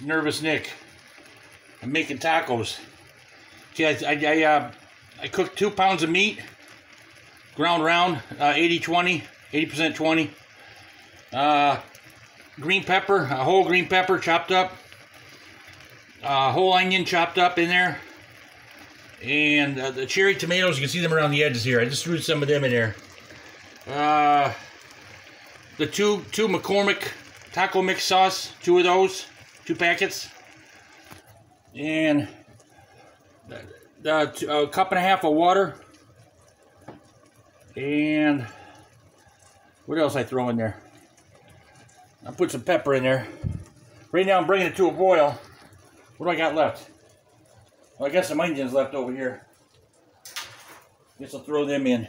Nervous Nick. I'm making tacos. See, I cooked 2 pounds of meat, ground round, 80-20, 80% 20. Green pepper, a whole green pepper chopped up, whole onion chopped up in there, and the cherry tomatoes. You can see them around the edges here. I just threw some of them in there. The two McCormick taco mix sauce, 2 of those, 2 packets, and a cup and a half of water. And what else I throw in there? I put some pepper in there. Right now I'm bringing it to a boil. What do I got left? Well, I got some onions left over here. Guess I'll throw them in.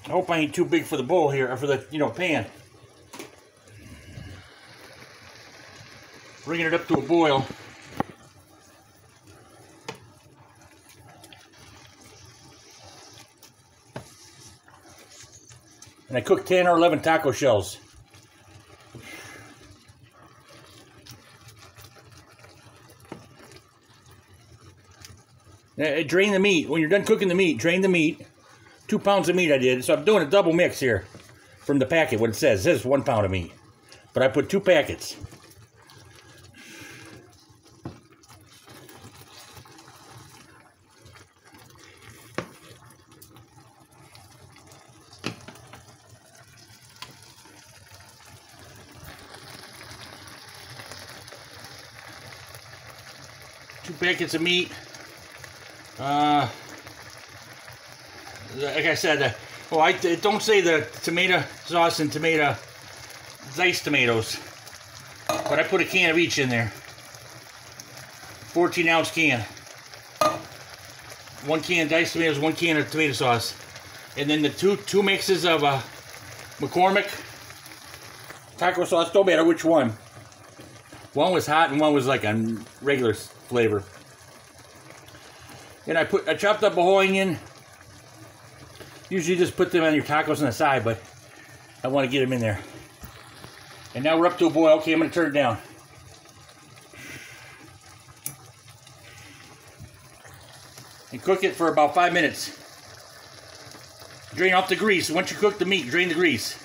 I hope I ain't too big for the bowl here, or for the, pan. Bringing it up to a boil. And I cooked 10 or 11 taco shells. Now, drain the meat. When you're done cooking the meat, drain the meat. 2 pounds of meat I did. So I'm doing a double mix here from the packet. What it says 1 pound of meat. But I put 2 packets. Two packets of meat. Like I said, I don't say the tomato sauce and diced tomatoes, but I put a can of each in there. 14-ounce can. 1 can of diced tomatoes, 1 can of tomato sauce, and then the two mixes of McCormick taco sauce. Don't matter which one. One was hot and one was like a regular flavor. And I chopped up a whole onion. Usually just put them on your tacos on the side, but I want to get them in there. And now we're up to a boil. Okay, I'm going to turn it down. And cook it for about 5 minutes. Drain off the grease. Once you cook the meat, drain the grease.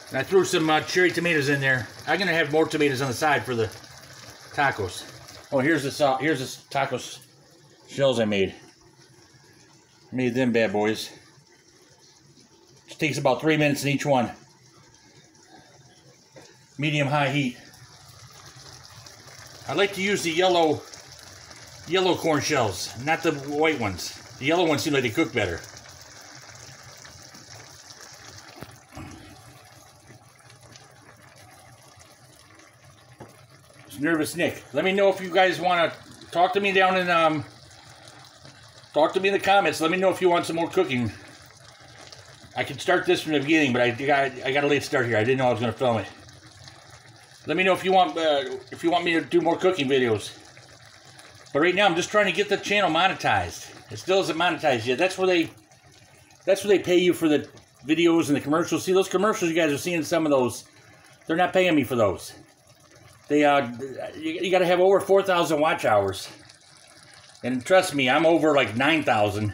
And I threw some cherry tomatoes in there. I'm going to have more tomatoes on the side for the tacos. Oh, here's the tacos shells I made. Made them bad boys. It takes about 3 minutes in each one. Medium-high heat. I like to use the yellow corn shells, not the white ones. The yellow ones seem like they cook better. It's Nervous Nick. Let me know if you guys want to talk to me down in talk to me in the comments. Let me know if you want some more cooking. I can start this from the beginning, but I got a late start here. I didn't know I was going to film it. Let me know if you want me to do more cooking videos. But right now I'm just trying to get the channel monetized. It still isn't monetized yet. That's where they pay you for the videos and the commercials. See those commercials you guys are seeing, some of those. They're not paying me for those. They you got to have over 4,000 watch hours. And trust me, I'm over like 9,000,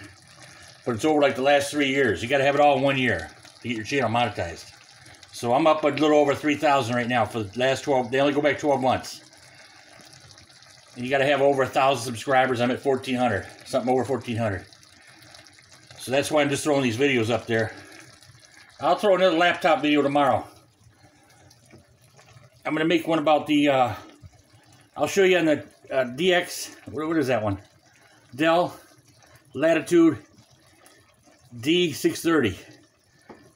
but it's over like the last 3 years. You got to have it all in 1 year to get your channel monetized. So I'm up a little over 3,000 right now for the last 12. They only go back 12 months. And you got to have over 1,000 subscribers. I'm at 1,400, something over 1,400. So that's why I'm just throwing these videos up there. I'll throw another laptop video tomorrow. I'm gonna make one about the. I'll show you on the DX. What is that one? Dell Latitude D630.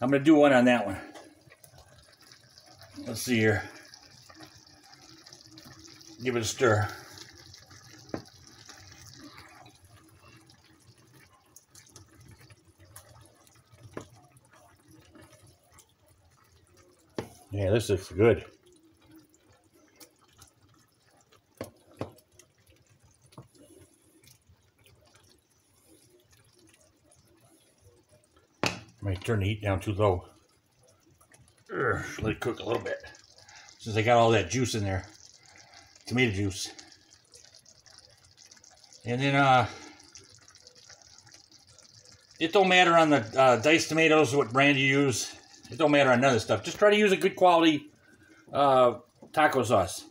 I'm going to do one on that one. Let's see here. Give it a stir. Yeah, this looks good. I might turn the heat down too low. Let it cook a little bit. Since I got all that juice in there. Tomato juice. And then, it don't matter on the diced tomatoes what brand you use. It don't matter on none of this stuff. Just try to use a good quality taco sauce.